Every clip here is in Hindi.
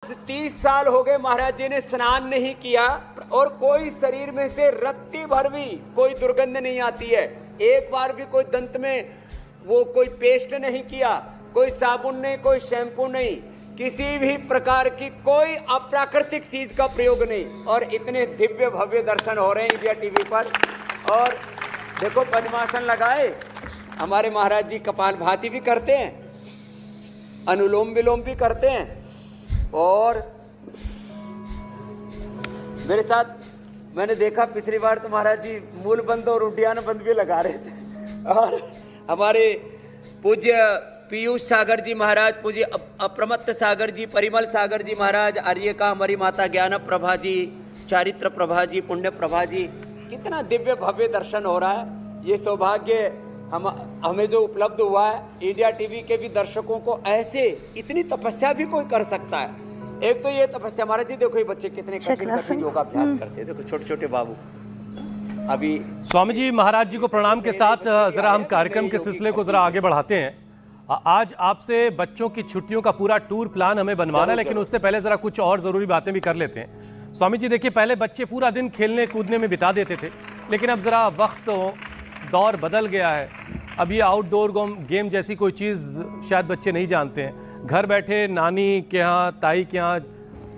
आज 30 साल हो गए महाराज जी ने स्नान नहीं किया और कोई शरीर में से रत्ती भर भी कोई दुर्गंध नहीं आती है। एक बार भी कोई दंत में वो कोई पेस्ट नहीं किया, कोई साबुन नहीं, कोई शैम्पू नहीं, किसी भी प्रकार की कोई अप्राकृतिक चीज का प्रयोग नहीं। और इतने दिव्य भव्य दर्शन हो रहे हैं इंडिया टीवी पर। और देखो पद्मासन लगाए हमारे महाराज जी, कपालभाति भी करते हैं, अनुलोम विलोम भी करते हैं। और मेरे साथ मैंने देखा पिछली बार तो महाराज जी मूल बंद और उड्डयन बंद भी लगा रहे थे। और हमारे पूज्य पीयूष सागर जी महाराज, पूज्य अप्रमत्त सागर जी, परिमल सागर जी महाराज, आर्यका हमारी माता ज्ञान प्रभा जी, चारित्र प्रभा जी, पुण्य प्रभा जी, कितना दिव्य भव्य दर्शन हो रहा है। ये सौभाग्य हमें जो उपलब्ध हुआ है, इंडिया टीवी के भी दर्शकों को ऐसे इतनी तपस्या भी कोई कर सकता है। एक तो ये तपस्या, महाराज जी देखो ये बच्चे कितने कठिन योगाभ्यास करते हैं, देखो छोटे छोटे बाबू। अभी स्वामी जी महाराज जी को प्रणाम के साथ जरा हम कार्यक्रम के सिलसिले को जरा आगे बढ़ाते हैं। आज आपसे बच्चों की छुट्टियों का पूरा टूर प्लान हमें बनवाना है, लेकिन उससे पहले जरा कुछ और जरूरी बातें भी कर लेते हैं। स्वामी जी देखिए, पहले बच्चे पूरा दिन खेलने कूदने में बिता देते थे, लेकिन अब जरा वक्त दौर बदल गया है। अब ये आउटडोर गेम जैसी कोई चीज़ शायद बच्चे नहीं जानते हैं। घर बैठे नानी के यहाँ, ताई के यहाँ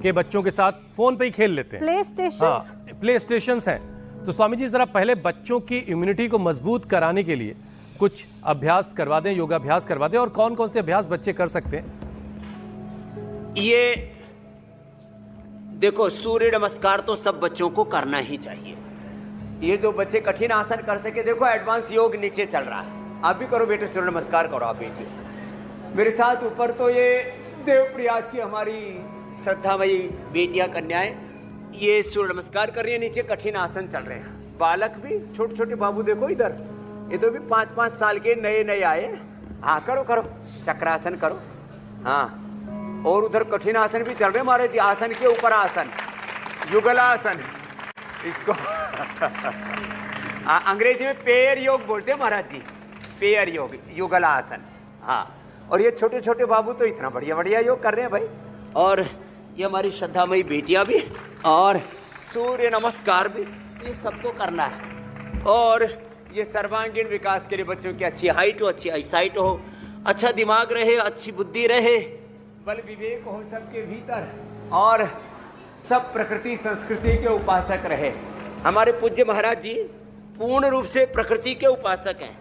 के बच्चों के साथ फ़ोन पे ही खेल लेते हैं। प्ले स्टेशंस हैं। तो स्वामी जी ज़रा पहले बच्चों की इम्यूनिटी को मजबूत कराने के लिए कुछ अभ्यास करवा दें, योगाभ्यास करवा दें। और कौन कौन से अभ्यास बच्चे कर सकते हैं? ये देखो, सूर्य नमस्कार तो सब बच्चों को करना ही चाहिए। ये जो बच्चे कठिन आसन कर सके, देखो एडवांस योग नीचे चल रहा है, आप भी करो बेटे, सूर्य नमस्कार करो आप बेटे मेरे साथ। ऊपर तो ये देवप्रयाग की हमारी श्रद्धामयी बेटियां कन्याएं ये सूर्य नमस्कार कर रही है, नीचे कठिन आसन चल रहे हैं। बालक भी छोटे छोटे बाबू देखो इधर, ये तो भी 5-5 साल के नए नए आए। हाँ करो करो, चक्रासन करो। हाँ, और उधर कठिन आसन भी चल रहे हैं महाराज जी, आसन के ऊपर आसन, युगलासन इसको अंग्रेजी में पेयर योग बोलते हैं महाराज जी, पेयर योग, युगलासन। हाँ, और ये छोटे छोटे बाबू तो इतना बढ़िया बढ़िया योग कर रहे हैं भाई। और ये हमारी श्रद्धामयी बेटियां भी, और सूर्य नमस्कार भी, ये सबको करना है। और ये सर्वांगीण विकास के लिए बच्चों की अच्छी हाइट हो, अच्छी आईसाइट हो, अच्छा दिमाग रहे, अच्छी बुद्धि रहे, बल विवेक हो सबके भीतर, और सब प्रकृति संस्कृति के उपासक रहे। हमारे पूज्य महाराज जी पूर्ण रूप से प्रकृति के उपासक हैं।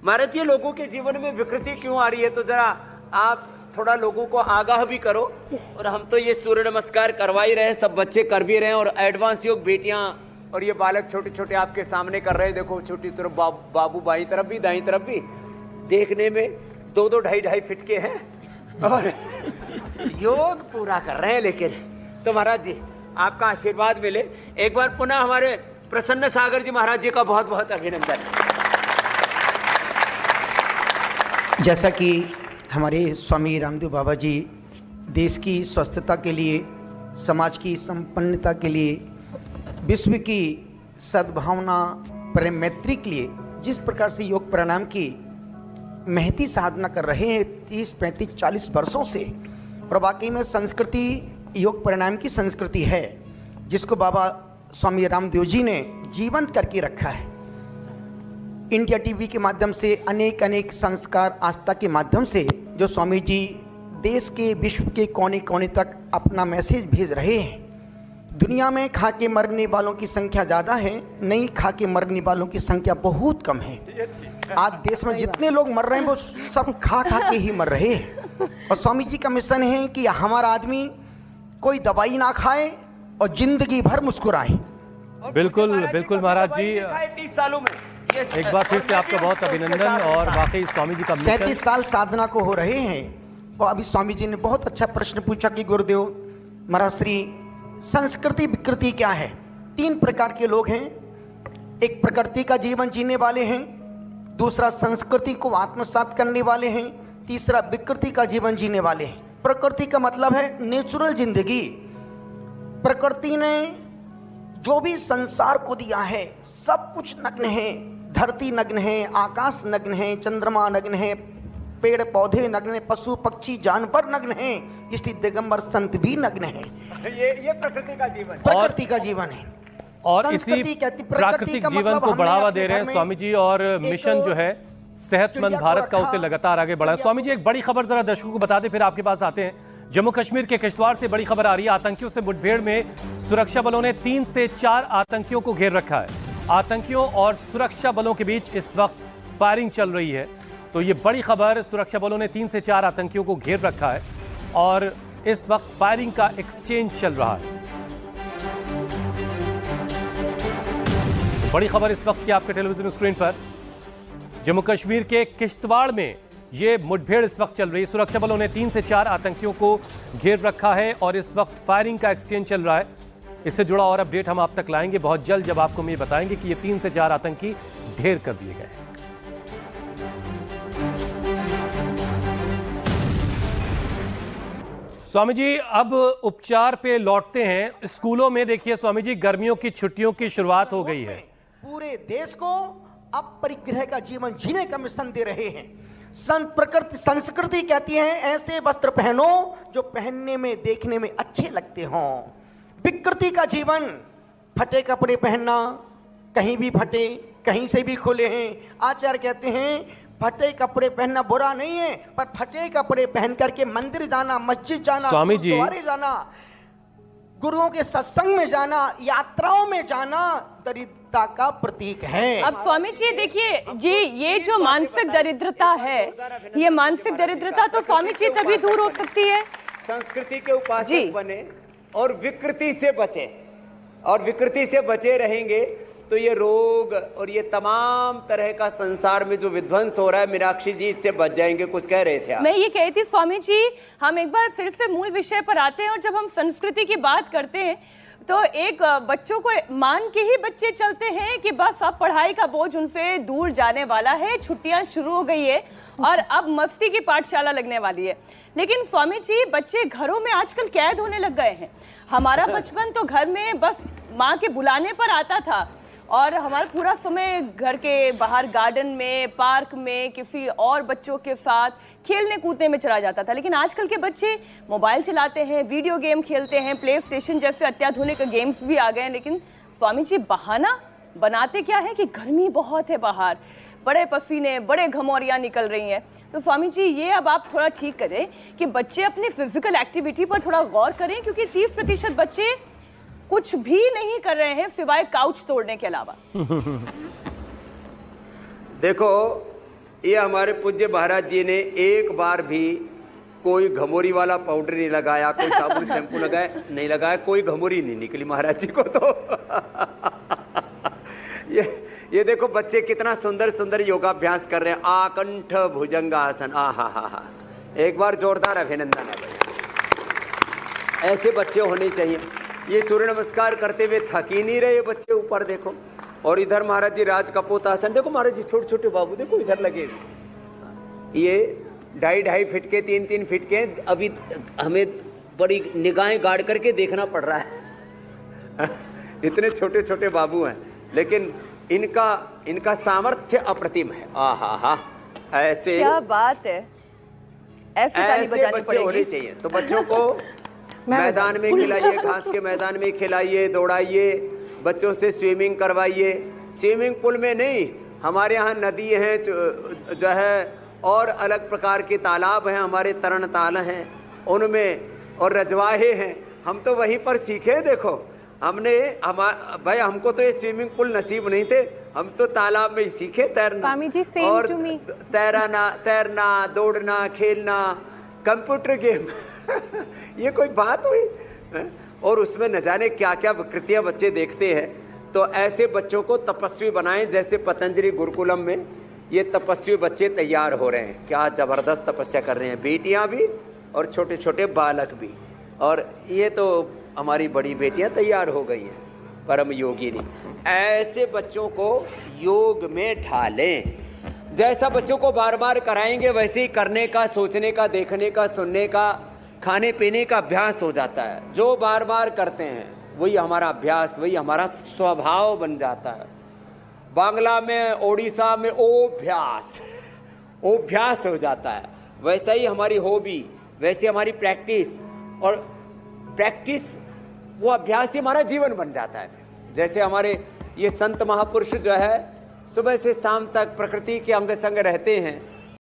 महाराज जी लोगों के जीवन में विकृति क्यों आ रही है, तो जरा आप थोड़ा लोगों को आगाह भी करो। और हम तो ये सूर्य नमस्कार करवा ही रहे हैं, सब बच्चे कर भी रहे हैं, और एडवांस योग बेटियां और ये बालक छोटे छोटे आपके सामने कर रहे हैं। देखो छोटी तरफ बाबू बाई तरफ भी, दाई तरफ भी, देखने में 2-2, 2.5 फीट के हैं और योग पूरा कर रहे हैं। लेकिन तो महाराज जी आपका आशीर्वाद मिले। एक बार पुनः हमारे प्रसन्न सागर जी महाराज जी का बहुत बहुत अभिनंदन। जैसा कि हमारे स्वामी रामदेव बाबा जी देश की स्वस्थता के लिए, समाज की संपन्नता के लिए, विश्व की सद्भावना, प्रेम मैत्री के लिए जिस प्रकार से योग प्राणायाम की महती साधना कर रहे हैं 30, 35, 40 वर्षों से, और वाकई में संस्कृति योग प्राणायाम की संस्कृति है जिसको बाबा स्वामी रामदेव जी ने जीवंत करके रखा है। इंडिया टीवी के माध्यम से अनेक अनेक संस्कार आस्था के माध्यम से जो स्वामी जी देश के, विश्व के कोने कोने तक अपना मैसेज भेज रहे हैं। दुनिया में खा के मरने वालों की संख्या ज़्यादा है, नहीं खा के मरने वालों की संख्या बहुत कम है। आज देश में जितने लोग मर रहे हैं वो सब खा खा के ही मर रहे हैं। और स्वामी जी का मिशन है कि हमारा आदमी कोई दवाई ना खाए और जिंदगी भर मुस्कुराए। बिल्कुल बिल्कुल महाराज जी, 30 सालों में एक बार फिर से आपका बहुत अभिनंदन। और वाकई स्वामी जी का 37 साल साधना को हो रहे हैं। और अभी स्वामी जी ने बहुत अच्छा प्रश्न पूछा कि गुरुदेव महाराज श्री संस्कृति विकृति क्या है। 3 प्रकार के लोग हैं, एक प्रकृति का जीवन जीने वाले हैं, दूसरा संस्कृति को आत्मसात करने वाले हैं, तीसरा विकृति का जीवन जीने वाले हैं। प्रकृति का मतलब है नेचुरल जिंदगी। प्रकृति ने जो भी संसार को दिया है सब कुछ नग्न है, धरती नग्न है, आकाश नग्न है, चंद्रमा नग्न है, पेड़ पौधे नग्न हैं, पशु पक्षी जानवर नग्न हैं, इसलिए दिगंबर संत भी नग्न हैं। ये प्रकृति का जीवन, प्रकृति का जीवन है। और इसी संस्कृति कहती- प्रकृति प्राकृतिक का जीवन मतलब को हमने बढ़ावा अपने दे रहे हैं घर में स्वामी जी, और मिशन जो है सेहतमंद चिड़िया को भारत का रखा, उसे लगातार आगे बढ़ा है। स्वामी जी, एक बड़ी खबर जरा दर्शकों को बता दें, फिर आपके पास आते हैं। जम्मू कश्मीर के किश्तवाड़ से बड़ी खबर आ रही है। आतंकियों से मुठभेड़ में सुरक्षा बलों ने 3 से 4 आतंकियों को घेर रखा है। आतंकियों और सुरक्षा बलों के बीच इस वक्त फायरिंग चल रही है। तो ये बड़ी खबर, सुरक्षा बलों ने 3 से 4 आतंकियों को घेर रखा है और इस वक्त फायरिंग का एक्सचेंज चल रहा है। बड़ी खबर इस वक्त की आपके टेलीविजन स्क्रीन पर। जम्मू कश्मीर के किश्तवाड़ में ये मुठभेड़ इस वक्त चल रही है। सुरक्षा बलों ने 3 से 4 आतंकियों को घेर रखा है और इस वक्त फायरिंग का एक्सचेंज चल रहा है। इससे जुड़ा और अपडेट हम आप तक लाएंगे बहुत जल्द, जब आपको हम ये बताएंगे कि ये 3 से 4 आतंकी ढेर कर दिए गए हैं। स्वामी जी, अब उपचार पे लौटते हैं। स्कूलों में देखिए स्वामी जी, गर्मियों की छुट्टियों की शुरुआत हो गई है। पूरे देश को अब परिग्रह का जीवन जीने का मिशन दे रहे हैं। प्रकृति संस्कृति कहती है ऐसे वस्त्र पहनो जो पहनने में देखने में अच्छे लगते हों। विकृति का जीवन, फटे कपड़े पहनना, कहीं भी फटे कहीं से भी खुले हैं। आचार्य कहते हैं फटे कपड़े पहनना बुरा नहीं है, पर फटे कपड़े पहन करके मंदिर जाना, मस्जिद जाना, स्वामी जी, गुरुद्वारे जाना, गुरुओं के सत्संग में जाना, यात्राओं में जाना दरिद्रता का प्रतीक है। अब स्वामी जी देखिए जी, ये जो मानसिक दरिद्रता है, ये मानसिक दरिद्रता तो स्वामी जी तभी दूर हो सकती है संस्कृति के उपासक बने और विकृति से बचे, और विकृति से बचे रहेंगे तो ये रोग और ये तमाम तरह का संसार में जो विध्वंस हो रहा है, मीनाक्षी जी, इससे बच जाएंगे। कुछ कह रहे थे आप? मैं ये कही थी स्वामी जी, हम एक बार फिर से मूल विषय पर आते हैं। और जब हम संस्कृति की बात करते हैं तो एक बच्चों को मान के ही बच्चे चलते हैं कि बस अब पढ़ाई का बोझ उनसे दूर जाने वाला है, छुट्टियां शुरू हो गई है और अब मस्ती की पाठशाला लगने वाली है। लेकिन स्वामी जी, बच्चे घरों में आजकल कैद होने लग गए हैं। हमारा बचपन तो घर में बस माँ के बुलाने पर आता था और हमारा पूरा समय घर के बाहर गार्डन में, पार्क में, किसी और बच्चों के साथ खेलने कूदने में चला जाता था। लेकिन आजकल के बच्चे मोबाइल चलाते हैं, वीडियो गेम खेलते हैं, प्ले स्टेशन जैसे अत्याधुनिक गेम्स भी आ गए हैं। लेकिन स्वामी जी, बहाना बनाते क्या है कि गर्मी बहुत है बाहर, बड़े पसीने, बड़े घमौरियाँ निकल रही हैं। तो स्वामी जी, ये अब आप थोड़ा ठीक करें कि बच्चे अपनी फिजिकल एक्टिविटी पर थोड़ा गौर करें, क्योंकि 30% बच्चे कुछ भी नहीं कर रहे हैं सिवाय काउच तोड़ने के अलावा। देखो, ये हमारे पूज्य महाराज जी ने एक बार भी कोई घमोरी वाला पाउडर नहीं लगाया, कोई साबुन शैम्पू लगाया नहीं लगाया, कोई घमोरी नहीं निकली महाराज जी को। तो ये देखो बच्चे कितना सुंदर सुंदर योगाभ्यास कर रहे हैं। आकंठ भुजंगासन, आहा, एक बार जोरदार अभिनंदन है भाई। ऐसे बच्चे होने चाहिए। ये सूर्य नमस्कार करते हुए थक ही नहीं रहे बच्चे, ऊपर देखो। और इधर महाराज जी राज कपोत आसन, देखो महाराज जी, छोटे छोटे बाबू देखो इधर लगे। ये 2.5 फीट के, 3-3 फीट के। अभी हमें बड़ी निगाहें गाड़ करके देखना पड़ रहा है। इतने छोटे छोटे बाबू हैं, लेकिन इनका सामर्थ्य अप्रतिम है। आहा, ऐसे क्या बात है, ऐसे ताली बजानी बच्चे पड़ेगी। होने चाहिए। तो बच्चों को मैदान में खिलाइए, घास के मैदान में खिलाइए, दौड़ाइए, बच्चों से स्विमिंग करवाइए। स्विमिंग पूल में नहीं, हमारे यहाँ नदी है जो है, और अलग प्रकार के तालाब हैं, हमारे तरण ताल हैं उनमें, और रजवाहे हैं। हम तो वहीं पर सीखे। देखो भाई, हमको तो ये स्विमिंग पूल नसीब नहीं थे, हम तो तालाब में ही सीखे तैरना। स्वामी जी, same और to me. तैरना, दौड़ना, खेलना, कंप्यूटर गेम। ये कोई बात हुई है? और उसमें न जाने क्या क्या विकृतियां बच्चे देखते हैं। तो ऐसे बच्चों को तपस्वी बनाएं, जैसे पतंजलि गुरुकुलम में ये तपस्वी बच्चे तैयार हो रहे हैं। क्या जबरदस्त तपस्या कर रहे हैं, बेटियां भी और छोटे छोटे बालक भी। और ये तो हमारी बड़ी बेटियां तैयार हो गई हैं, परम योगिनी। ऐसे बच्चों को योग में ढालें। जैसा बच्चों को बार बार कराएंगे, वैसे ही करने का, सोचने का, देखने का, सुनने का, खाने पीने का अभ्यास हो जाता है। जो बार बार करते हैं वही हमारा अभ्यास, वही हमारा स्वभाव बन जाता है। बांग्ला में, ओडिशा में ओभ्यास हो जाता है। वैसा ही हमारी हॉबी, वैसे हमारी प्रैक्टिस, और प्रैक्टिस वो अभ्यास ही हमारा जीवन बन जाता है। जैसे हमारे ये संत महापुरुष जो है सुबह से शाम तक प्रकृति के अंग संग रहते हैं,